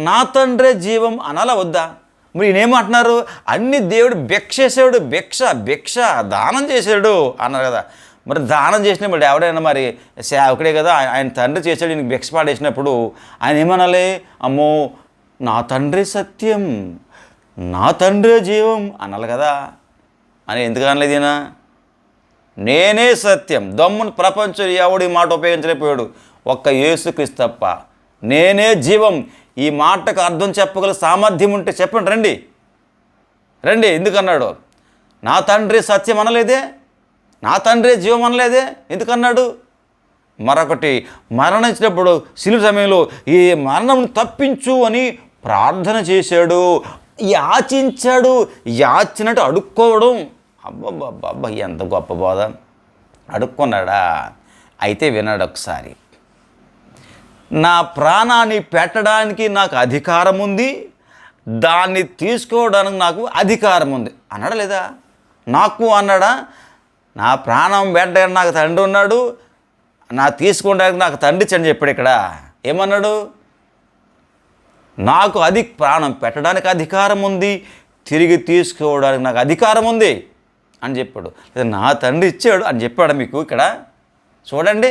S1: నా తండ్రే జీవం అనాలా వద్దా? మరి ఈయనేమంటున్నారు? అన్ని దేవుడు భిక్ష చేసాడు, భిక్ష దానం చేశాడు అన్నారు కదా. మరి దానం చేసినప్పుడు ఎవడైనా మరి సేవకుడే కదా, ఆయన తండ్రి చేశాడు, ఈయనకి భిక్ష పాడేసినప్పుడు ఆయన ఏమనాలి? అమ్మో నా తండ్రి సత్యం, నా తండ్రే జీవం అనాలి కదా. అని ఎందుకు అనలేదు ఈయన? నేనే సత్యం. దమ్మును ప్రపంచం ఎవడి మాట ఉపయోగించలేకపోయాడు, ఒక్క యేసుక్రీస్తు తప్ప. నేనే జీవం. ఈ మాటకు అర్థం చెప్పగల సామర్థ్యం ఉంటే చెప్పండి, రండి. ఎందుకన్నాడు? నా తండ్రి సత్యం అనలేదే, నా తండ్రి జీవం అనలేదే, ఎందుకన్నాడు? మరొకటి, మరణించినప్పుడు శిలువ సమయంలో ఈ మరణం తప్పించు అని ప్రార్థన చేశాడు, యాచించాడు. యాచినట్టు అడుక్కోవడం. అబ్బబ్బబ్బబ్బా, ఎంత గొప్ప బోధ! అడుక్కున్నాడా? అయితే విన్నాడు ఒకసారి. నా ప్రాణాన్ని పెట్టడానికి నాకు అధికారం ఉంది, దాన్ని తీసుకోవడానికి నాకు అధికారం ఉంది అన్నాడా లేదా? నాకు అన్నాడా? నా ప్రాణం పెట్టడానికి నాకు తండ్రి ఉన్నాడు, నా తీసుకోవడానికి నాకు తండ్రి అని చెప్పాడు. ఇక్కడ ఏమన్నాడు? నాకు ప్రాణం పెట్టడానికి అధికారం ఉంది, తిరిగి తీసుకోవడానికి నాకు అధికారం ఉంది అని చెప్పాడు. లేదా నా తండ్రి ఇచ్చాడు అని చెప్పాడు. మీకు ఇక్కడ చూడండి,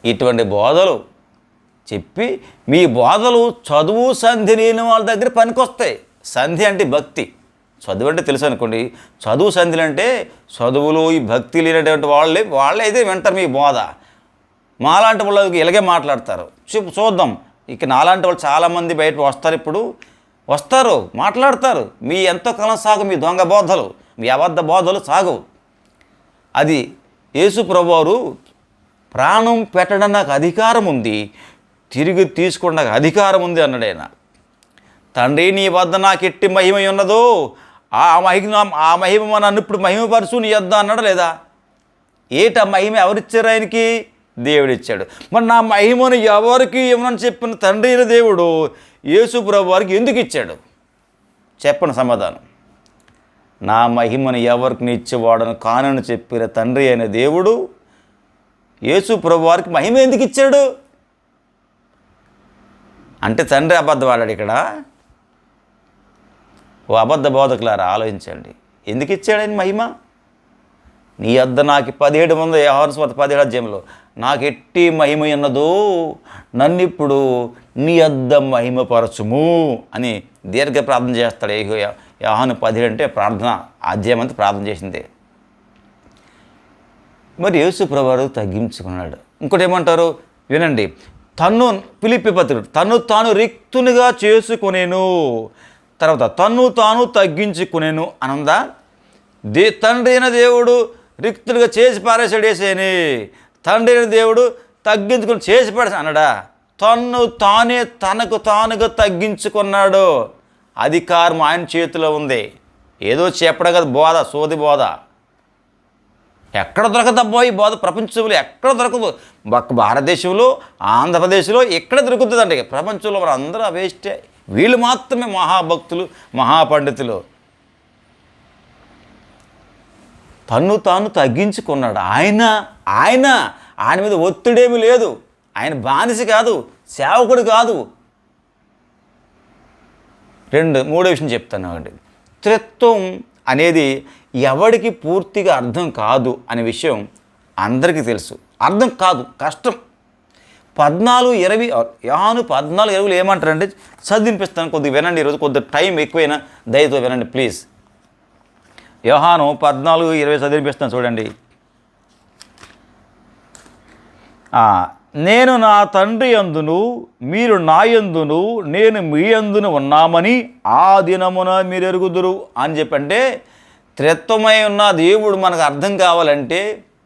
S1: ఇటువంటి బోధలు చెప్పి మీ బోధలు చదువు సంధి లేని వాళ్ళ దగ్గర పనికొస్తాయి. సంధి అంటే భక్తి, చదువు అంటే తెలుసు అనుకోండి. చదువు సంధులు అంటే చదువులు ఈ భక్తి లేనటువంటి వాళ్ళే అయితే వింటారు మీ బోధ. మాలాంటి వాళ్ళకి ఇలాగే మాట్లాడతారు. చూద్దాం. ఇక నాలాంటి వాళ్ళు చాలామంది బయట వస్తారు, ఇప్పుడు వస్తారు, మాట్లాడతారు. మీ ఎంతో కాలం సాగు మీ దొంగ బోధలు, మీ అబద్ధ బోధలు సాగవు. అది యేసు ప్రభువారు ప్రాణం పెట్టడం నాకు అధికారం ఉంది, తిరిగి తీసుకున్న అధికారం ఉంది అన్నాడు ఆయన. తండ్రి, నీ వద్ద నాకు ఎట్టి మహిమ ఉన్నదో ఆ మహిమ నన్ను ఇప్పుడు మహిమపరచు నీ వద్ద అన్నాడు లేదా? ఏట మహిమ ఎవరిచ్చారు ఆయనకి? దేవుడు ఇచ్చాడు. మరి నా మహిమను ఎవరికి ఇవ్వనని చెప్పిన తండ్రి అయిన దేవుడు యేసు ప్రభు వారికి ఎందుకు ఇచ్చాడు? చెప్పండి సమాధానం. నా మహిమను ఎవరికి ఇచ్చేవాడను కానని చెప్పిన తండ్రి అయిన దేవుడు యేసు ప్రభు వారికి మహిమ ఎందుకు ఇచ్చాడు? అంటే తండ్రి అబద్ధం ఆడాడు ఇక్కడ. ఓ అబద్ధ బోధకులారా ఆలోచించండి. ఎందుకు ఇచ్చాడు ఆయన మహిమ? నీ వద్ద నాకు 17 మంది యోహాను సువార్త 17వ అధ్యాయంలో నాకు ఎట్టి మహిమ ఉన్నదో నన్ను ఇప్పుడు నీ వద్ద మహిమపరచుము అని దీర్ఘ ప్రార్థన చేస్తాడు. యోహాను 17 అంటే ప్రార్థన, అధ్యాయం అంతా ప్రార్థన చేసిందే. మరి యేసు ప్రభువు తగ్గించుకున్నాడు. ఇంకోటి ఏమంటారు వినండి, ఫిలిప్పీ పత్రిక తన్ను తాను రిక్తునిగా చేసుకునేను, తర్వాత తన్ను తాను తగ్గించుకునేను అనుందా? తండ్రి అయిన దేవుడు రిక్తునిగా చేసి పారేసాడు యేసేని. తండ్రి అయిన దేవుడు తగ్గించుకుని చేసి పారేసా అన్నాడా? తనకు తానుగా తగ్గించుకున్నాడు. అధికారం ఆయన చేతిలో ఉంది. ఏదో చెప్పడం కదా బోధ, సోది బోధ. ఎక్కడ దొరకదబ్బో ఈ బోధ? ప్రపంచంలో ఎక్కడ దొరకదు. భారతదేశంలో, ఆంధ్రప్రదేశ్లో ఎక్కడ దొరుకుతుందండి? ప్రపంచంలో మరి అందరూ వేస్టే. వీళ్ళు మాత్రమే మహాభక్తులు, మహాపండితులు. తన్ను తాను తగ్గించుకున్నాడు ఆయన మీద ఒత్తిడేమీ లేదు. ఆయన బానిస కాదు, సేవకుడు కాదు. మూడో విషయం చెప్తాను అండి. త్రిత్వం అనేది ఎవడికి పూర్తిగా అర్థం కాదు అనే విషయం అందరికీ తెలుసు. అర్థం కాదు, కష్టం. 14:20 యోహాను 14:20 ఏమంటారంటే చదివినిపిస్తాను, కొద్దిగా వినండి. ఈరోజు కొద్దిగా టైం ఎక్కువైనా దయతో వినండి ప్లీజ్. యోహాను 14:20 చదివినిపిస్తాను చూడండి. నేను నా తండ్రి యందును మీరు నా యందును నేను మీ యందును ఉన్నామని ఆ దినమున మీరు ఎరుగుదురు అని చెప్పంటే, త్రిత్వమై ఉన్న దేవుడు మనకు అర్థం కావాలంటే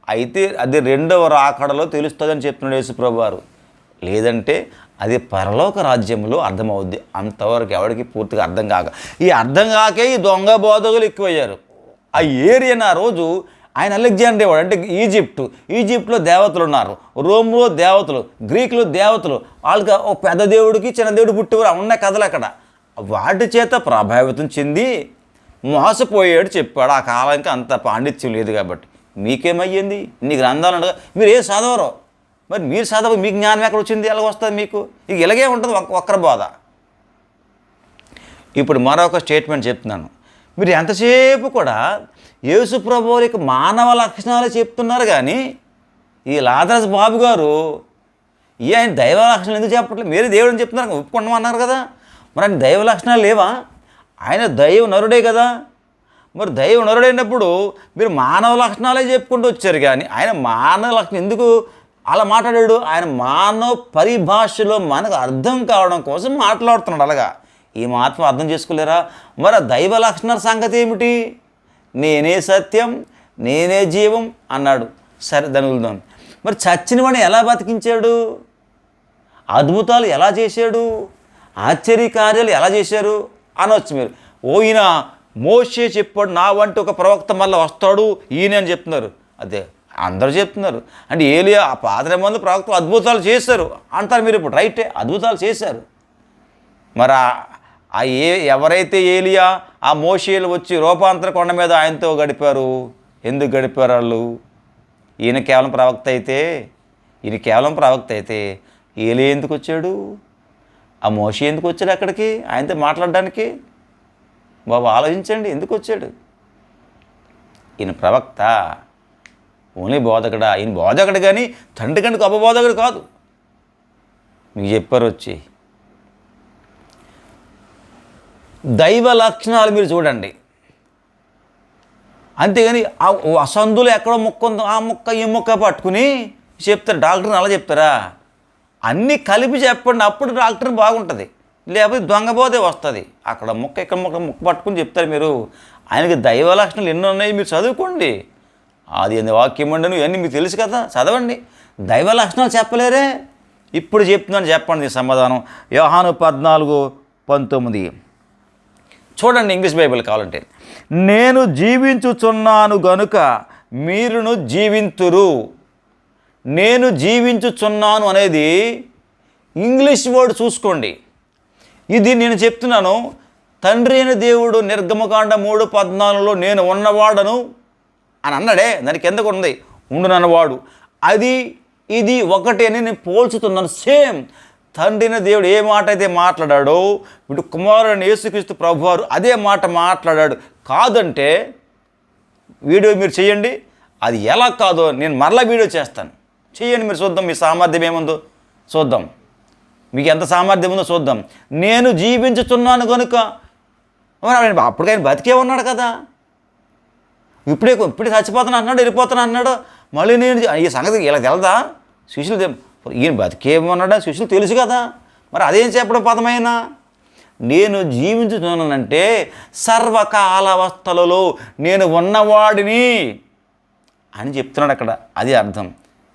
S1: అయితే అది 2వ రాకడలో తెలుస్తుందని చెప్తున్నాడు యేసుప్రభు వారు. లేదంటే అది పరలోక రాజ్యంలో అర్థమవుద్ది. అంతవరకు ఎవరికి పూర్తిగా అర్థం కాక, ఈ అర్థం కాకే ఈ దొంగ బోధకులు ఎక్కువయ్యారు. ఆ ఏరియన్ ఆ రోజు ఆయన అలెగ్జాండర్ వాడు, అంటే ఈజిప్ట్లో దేవతలు ఉన్నారు, రోమ్లో దేవతలు, గ్రీకులో దేవతలు. వాళ్ళకి ఒక పెద్ద దేవుడికి చిన్న దేవుడు పుట్టేవారు ఉన్న కథలు అక్కడ. వాటి చేత ప్రభావితం చెంది మోసపోయాడు చెప్పాడు. ఆ కాలానికి అంత పాండిత్యం లేదు కాబట్టి. మీకేమయ్యింది? ఇన్ని గ్రంథాలు ఉండగా మీరు ఏ చదవరో, మరి మీరు చదవ, మీకు జ్ఞానం ఎక్కడ వచ్చింది? ఎలాగ వస్తుంది మీకు? ఇక ఇలాగే ఉంటుంది ఒక్కరి బోధ. ఇప్పుడు మరొక స్టేట్మెంట్ చెప్తున్నాను. మీరు ఎంతసేపు కూడా యేసు ప్రభువు యొక్క మానవ లక్షణాలు చెప్తున్నారు, కానీ ఈ లాజరస్ బాబు గారు ఆయన దైవ లక్షణాలు ఎందుకు చెప్పట్లేదు? మీరు దేవుడు అని చెప్తున్నారు, ఒప్పుకుంటామన్నారు కదా. మరి ఆయన దైవ లక్షణాలు లేవా? ఆయన దైవ నరుడే కదా. మరి దైవ నరుడైనప్పుడు మీరు మానవ లక్షణాలే చెప్పుకుంటూ వచ్చారు, కానీ ఆయన మానవ లక్షణం ఎందుకు అలా మాట్లాడాడు? ఆయన మానవ పరిభాషలో మనకు అర్థం కావడం కోసం మాట్లాడుతున్నాడు. అలాగా ఈ మాత్రం అర్థం చేసుకోలేరా? మరి దైవ లక్షణాల సంగతి ఏమిటి? నేనే సత్యం, నేనే జీవం అన్నాడు. సరే, దాని వెళ్దాం. మరి చచ్చిన వాడిని ఎలా బతికించాడు? అద్భుతాలు ఎలా చేశాడు? ఆశ్చర్యకార్యాలు ఎలా చేశారు అనవచ్చు మీరు. ఈయన మోషే చెప్పాడు, నా వంటి ఒక ప్రవక్త మళ్ళీ వస్తాడు ఈయన అని చెప్తున్నారు. అదే అందరూ చెప్తున్నారు. అంటే ఏలియా ఆ పాత మంది ప్రవక్త అద్భుతాలు చేశారు అంటారు మీరు. ఇప్పుడు రైటే, అద్భుతాలు చేశారు. మరి ఎవరైతే ఏలియా ఆ మోషేలు వచ్చి రూపాంతర కొండ మీద ఆయనతో గడిపారు, ఎందుకు గడిపారు వాళ్ళు? ఈయన కేవలం ప్రవక్త అయితే ఏలియా ఎందుకు వచ్చాడు? ఆ మోషే ఎందుకు వచ్చాడు అక్కడికి ఆయనతో మాట్లాడడానికి? బాబు ఆలోచించండి, ఎందుకు వచ్చాడు? ఈయన ప్రవక్త, ఓన్లీ బోధకుడా? ఈయన బోధకుడు, కానీ తండ్రి కంటే గొప్ప బోధకుడు కాదు. మీకు చెప్పారు వచ్చి. దైవ లక్షణాలు మీరు చూడండి, అంతేగాని ఆ సందులో ఎక్కడో ముక్క ఉందో ఆ ముక్క ఈ ముక్క పట్టుకుని చెప్తారు. డాక్టర్ని అలా చెప్తారా? అన్నీ కలిపి చెప్పండి, అప్పుడు డాక్టర్ బాగుంటుంది. లేకపోతే దొంగబోదే వస్తుంది. అక్కడ ముక్క ఇక్కడ ముక్క పట్టుకుని చెప్తారు మీరు. ఆయనకి దైవ లక్షణాలు ఎన్నో ఉన్నాయి, మీరు చదువుకోండి. అది వాక్యం ఉండను ఇవన్నీ మీకు తెలుసు కదా, చదవండి. దైవ లక్షణాలు చెప్పలేరే? ఇప్పుడు చెప్తున్నాను, చెప్పండి సమాధానం. యోహాను 14:19 చూడండి, ఇంగ్లీష్ బైబిల్ కావాలంటే. నేను జీవించుచున్నాను గనుక మీరును జీవింతురు. నేను జీవించుచున్నాను అనేది ఇంగ్లీష్ వర్డ్ చూసుకోండి. ఇది నేను చెప్తున్నాను. తండ్రి అయిన దేవుడు నిర్గమకాండ 3:14 నేను ఉన్నవాడను అని అన్నాడే, దానికి ఎందుకు ఉంది ఉండునన్నవాడు. అది ఇది ఒకటి అని నేను పోల్చుతున్నాను. సేమ్ తండ్రి అయిన దేవుడు ఏ మాట అయితే మాట్లాడాడో ఇప్పుడు కుమారుని యేసుక్రీస్తు ప్రభువారు అదే మాట మాట్లాడాడు. కాదంటే వీడియో మీరు చేయండి, అది ఎలా కాదో నేను మరలా వీడియో చేస్తాను. చేయండి, మీరు చూద్దాం మీ సామర్థ్యం ఏముందో చూద్దాం, మీకు ఎంత సామర్థ్యం ఉందో చూద్దాం. నేను జీవించుతున్నాను కనుక, అప్పటికైనా బతికే ఉన్నాడు కదా, ఇప్పుడే చచ్చిపోతాను అన్నాడు, వెళ్ళిపోతాను అన్నాడు. మళ్ళీ నేను ఈ సంగతి ఇలా తెలదా? శిష్యులు ఈయన బతికేమన్నాడు శిష్యులు తెలుసు కదా, మరి అదేం చెప్పడం పదమైనా. నేను జీవించుతున్నానంటే సర్వకాలావస్థలలో నేను ఉన్నవాడిని అని చెప్తున్నాడు అక్కడ. అది అర్థం.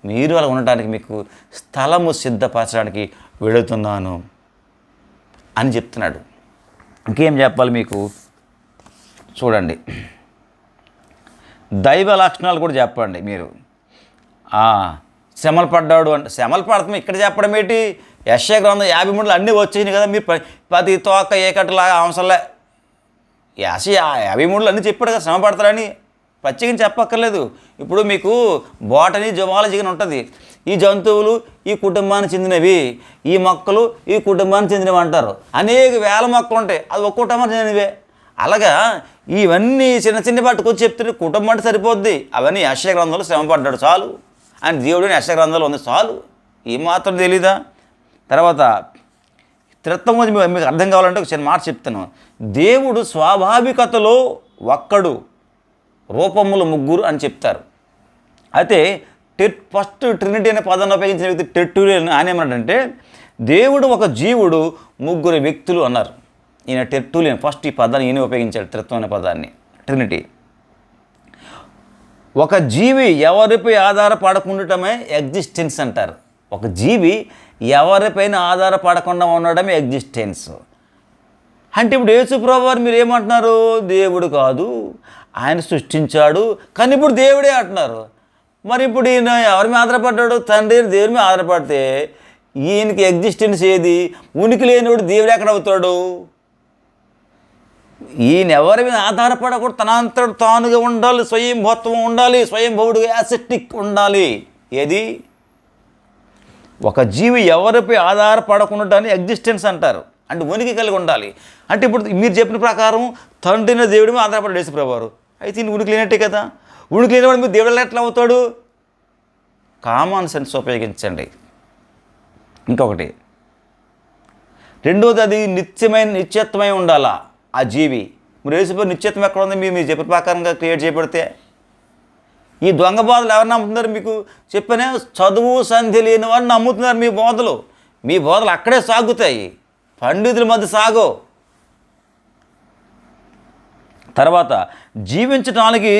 S1: మీరు అలా ఉండటానికి మీకు స్థలము సిద్ధపరచడానికి వెళుతున్నాను అని చెప్తున్నాడు. ఇంకేం చెప్పాలి మీకు చూడండి. దైవ లక్షణాలు కూడా చెప్పండి మీరు. శ్రమలు పడ్డాడు అంటే శ్రమలు పడతాం ఇక్కడ చెప్పడం ఏంటి? యెషయా గ్రంథం 53 అన్నీ వచ్చేసినాయి కదా, మీరు ప్రతి తోక ఏకట్లాగా అవసరంలే. 53 అన్నీ చెప్పాడు కదా శ్రమ పడతారని, ప్రత్యేకించి చెప్పక్కర్లేదు. ఇప్పుడు మీకు బోటనీ జువాలజీ అని ఉంటుంది. ఈ జంతువులు ఈ కుటుంబానికి చెందినవి, ఈ మొక్కలు ఈ కుటుంబానికి చెందినవి అంటారు. అనేక వేల మొక్కలు ఉంటాయి, అది ఒక్క కుటుంబానికి చెందినవే. అలాగా ఇవన్నీ చిన్న చిన్న పట్టుకొచ్చి చెప్తుంటే కుటుంబం అంటే సరిపోద్ది. అవన్నీ యెషయా గ్రంథంలో శ్రమ పడ్డాడు చాలు, ఆయన దేవుడిని యెషయా గ్రంథంలో ఉంది చాలు. ఏమాత్రం తెలీదా? తర్వాత త్రిత్వం గురించి మీకు అర్థం కావాలంటే ఒక చిన్న మాట చెప్తాను. దేవుడు స్వాభావికతలో ఒక్కడు, రూపములు ముగ్గురు అని చెప్తారు. అయితే ఫస్ట్ ట్రినిటీ అనే పదాన్ని ఉపయోగించిన వ్యక్తి టెర్టులియన్. ఆయన ఏమన్నాడంటే దేవుడు ఒక జీవుడు ముగ్గురు వ్యక్తులు అన్నారు. ఈయన టెర్టులియన్ ఫస్ట్ ఈ పదాన్ని ఈయన ఉపయోగించాడు, త్రిత్వం అనే పదాన్ని, ట్రినిటీ. ఒక జీవి ఎవరిపై ఆధారపడకుండటమే ఎగ్జిస్టెన్స్ అంటారు. ఒక జీవి ఎవరిపైన ఆధారపడకుండా ఉండడమే ఎగ్జిస్టెన్స్. అంటే ఇప్పుడు యేసుప్రభువు వారు మీరు ఏమంటున్నారు? దేవుడు కాదు, ఆయన సృష్టించాడు, కానీ ఇప్పుడు దేవుడే అంటున్నారు. మరి ఇప్పుడు ఈయన ఎవరి మీద ఆధారపడ్డాడు? తండ్రి దేవుడి మీద ఆధారపడితే ఈయనకి ఎగ్జిస్టెన్స్ ఏది? ఉనికి లేనివాడు దేవుడు ఎక్కడ అవుతాడు? ఈయన ఎవరి మీద ఆధారపడకూడదు, తనంతడు తానుగా ఉండాలి, స్వయంభూత్వం ఉండాలి, స్వయంభవుడుగా యాసెటిక్ ఉండాలి. ఏది? ఒక జీవి ఎవరిపై ఆధారపడకుండానే ఎగ్జిస్టెన్స్ అంటారు, అంటే ఉనికి కలిగి ఉండాలి. అంటే ఇప్పుడు మీరు చెప్పిన ప్రకారం తండ్రిన దేవుడి మీద ఆధారపడి యేసుప్రభువారు, అయితే ఈయన ఉనికి లేనట్టే కదా. ఉనికి లేనివాడు మీరు దేవుడు ఎట్లా అవుతాడు? కామన్ సెన్స్ ఉపయోగించండి. ఇంకొకటి రెండోది, అది నిత్యత్వమై ఉండాలా ఆ జీవి. మీరు యేసుప్రభు నిత్యత్వం ఎక్కడ ఉంది? మీరు చెప్పిన ప్రకారంగా క్రియేట్ చేయబడితే. ఈ దొంగ బోధలు ఎవరు నమ్ముతున్నారు? మీకు చెప్పనే చదువు సంధి లేని వారిని నమ్ముతున్నారు. మీ బోధలు అక్కడే సాగుతాయి, పండితుల మధ్య సాగో. తర్వాత జీవించడానికి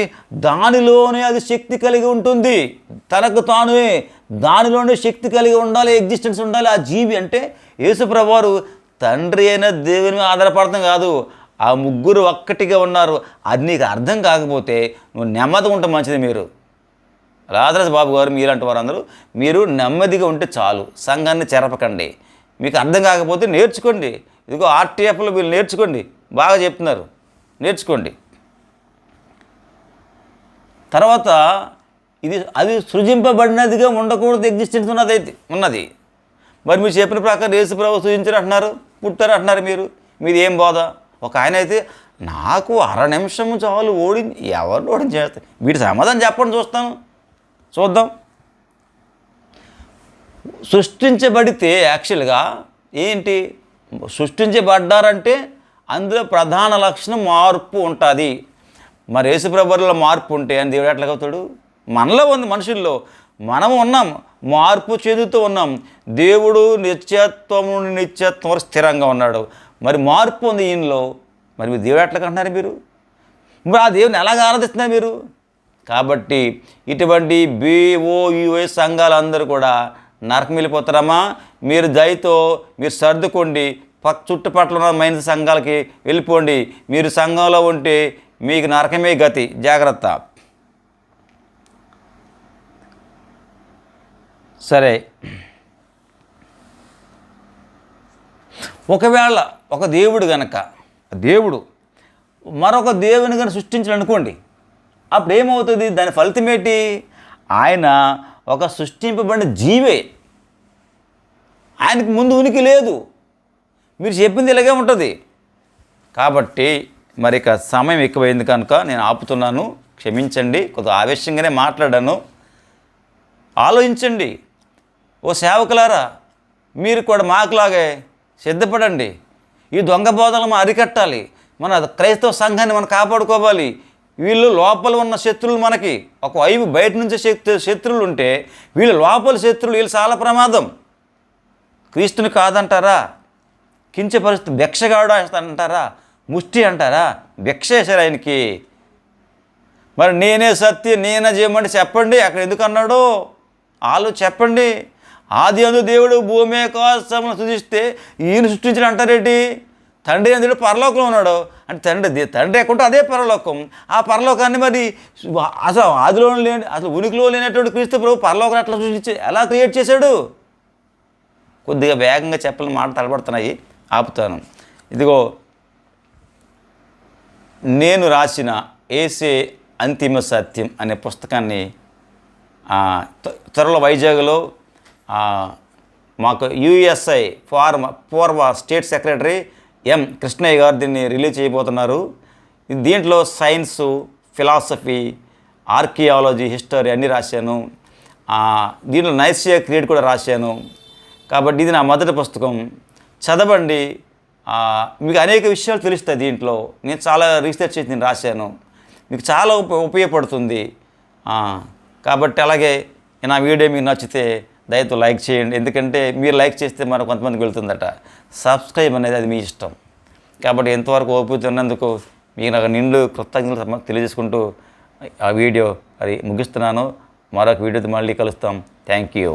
S1: దానిలోనే అది శక్తి కలిగి ఉంటుంది, తనకు తానువే దానిలోనే శక్తి కలిగి ఉండాలి, ఎగ్జిస్టెన్స్ ఉండాలి ఆ జీవి. అంటే యేసుప్రభువారు తండ్రి అయిన దేవుని మీద ఆధారపడతాం కాదు, ఆ ముగ్గురు ఒక్కటిగా ఉన్నారు. అది నీకు అర్థం కాకపోతే నువ్వు నెమ్మదిగా ఉంటే మంచిది. మీరు రాజరాజ బాబు గారు మీలాంటి వారందరూ మీరు నెమ్మదిగా ఉంటే చాలు, సంఘాన్ని చెరపకండి. మీకు అర్థం కాకపోతే నేర్చుకోండి. ఇదిగో ఆర్టీఎఫ్లో మీరు నేర్చుకోండి, బాగా చెప్తున్నారు, నేర్చుకోండి. తర్వాత అది సృజింపబడినదిగా ఉండకూడదు, ఎగ్జిస్టెన్స్ ఉన్నది. మరి మీరు చెప్పిన ప్రకారం యేసుప్రభువు సృజించారు అంటున్నారు, పుట్టారు అంటున్నారు. మీది ఏం బోధ? ఒక ఆయన అయితే నాకు 1/2 నిమిషం చాలు ఎవరిని ఓడించేస్తాను. వీటి సమాధానం చెప్పండి చూద్దాం. సృష్టించబడితే యాక్చువల్గా ఏంటి? సృష్టించబడ్డారంటే అందులో ప్రధాన లక్షణం మార్పు ఉంటుంది. మరి యేసుప్రభువులో మార్పు ఉంటే అని దేవుడు ఎట్లా అవుతాడు? మనలో ఉంది, మనుషుల్లో మనం ఉన్నాం, మార్పు చెందుతూ ఉన్నాం. దేవుడు నిత్యత్వం స్థిరంగా ఉన్నాడు. మరి మార్పు ఉంది ఈయనలో. మరి మీరు దేవుడు ఎట్లా కంటున్నారు? మీరు ఆ దేవుని ఎలాగ ఆరాధిస్తున్నారు మీరు? కాబట్టి ఇటువంటి BOUS సంఘాలందరూ కూడా నరకం వెళ్ళిపోతారమ్మా. మీరు దయతో మీరు సర్దుకోండి, చుట్టుపక్కల ఉన్న మైనస్ సంఘాలకి వెళ్ళిపోండి. మీరు సంఘంలో ఉంటే మీకు నరకమే గతి, జాగ్రత్త. సరే, ఒకవేళ ఒక దేవుడు గనక దేవుడు మరొక దేవుని కనుక సృష్టించాలనుకోండి, అప్పుడు ఏమవుతుంది? దాని ఫలితం ఏంటి? ఆయన ఒక సృష్టింపబడిన జీవే, ఆయనకు ముందు ఉనికి లేదు. మీరు చెప్పింది ఇలాగే ఉంటుంది. కాబట్టి మరి ఇక సమయం ఎక్కువైంది కనుక నేను ఆపుతున్నాను, క్షమించండి. కొద్దిగా ఆవేశంగానే మాట్లాడాను. ఆలోచించండి. ఓ సేవకులారా, మీరు కూడా మాకులాగే సిద్ధపడండి. ఈ దొంగ బోధనలు మనం అరికట్టాలి. మన క్రైస్తవ సంఘాన్ని మనం కాపాడుకోవాలి. వీళ్ళు లోపల ఉన్న శత్రువులు, మనకి ఒకవైపు బయట నుంచి శత్రువులు ఉంటే వీళ్ళు లోపల శత్రువులు, వీళ్ళు చాలా ప్రమాదం. క్రీస్తుని కాదంటారా? కించపరుస్తూ భిక్షగాడు అంటారా? ముష్టి అంటారా? భిక్ష వేశారు ఆయనకి. మరి నేనే సత్యం, నేనే చేయమంటే చెప్పండి, అక్కడ ఎందుకు అన్నాడో చెప్పండి. ఆది అందు దేవుడు భూమి ఆకాశములను సృజిస్తే ఈయన సృష్టించిన అంటారేంటి? తండ్రి అందులో పరలోకంలో ఉన్నాడు అంటే తండ్రి ఎక్కడుంటే అదే పరలోకం. ఆ పరలోకాన్ని మరి అసలు ఆదిలో లేని, అసలు ఉనికిలో లేనటువంటి క్రీస్తు ప్రభు పరలోకం ఎట్లా ఎలా క్రియేట్ చేశాడు? కొద్దిగా వేగంగా చెప్పాలని మాట తలపడుతున్నాయి, ఆపుతాను. ఇదిగో నేను రాసిన ఏసే అంతిమ సత్యం అనే పుస్తకాన్ని త్వరలో వైజాగ్లో మాకు యుఎస్ఐ పూర్వ స్టేట్ సెక్రటరీ ఎం కృష్ణయ్య గారు దీన్ని రిలీజ్ చేయబోతున్నారు. దీంట్లో సైన్సు, ఫిలాసఫీ, ఆర్కియాలజీ, హిస్టరీ అన్నీ రాశాను. దీంట్లో నైస్య క్రియేట్ కూడా రాశాను. కాబట్టి ఇది నా మొదటి పుస్తకం. చదవండి, మీకు అనేక విషయాలు తెలుస్తాయి. దీంట్లో నేను చాలా రీసెర్చ్ చేసి నేను రాశాను, మీకు చాలా ఉపయోగపడుతుంది. కాబట్టి అలాగే నా వీడియో మీకు నచ్చితే దయతో లైక్ చేయండి. ఎందుకంటే మీరు లైక్ చేస్తే మరి కొంతమందికి వెళ్తుందట. సబ్స్క్రైబ్ అనేది అది మీ ఇష్టం. కాబట్టి ఎంతవరకు ఓపిక ఉన్నందుకు మీకు నాకు నిండు కృతజ్ఞతలు తెలియజేసుకుంటూ ఆ వీడియో అది ముగిస్తున్నాను. మరొక వీడియోతో మళ్ళీ కలుస్తాం. Thank you.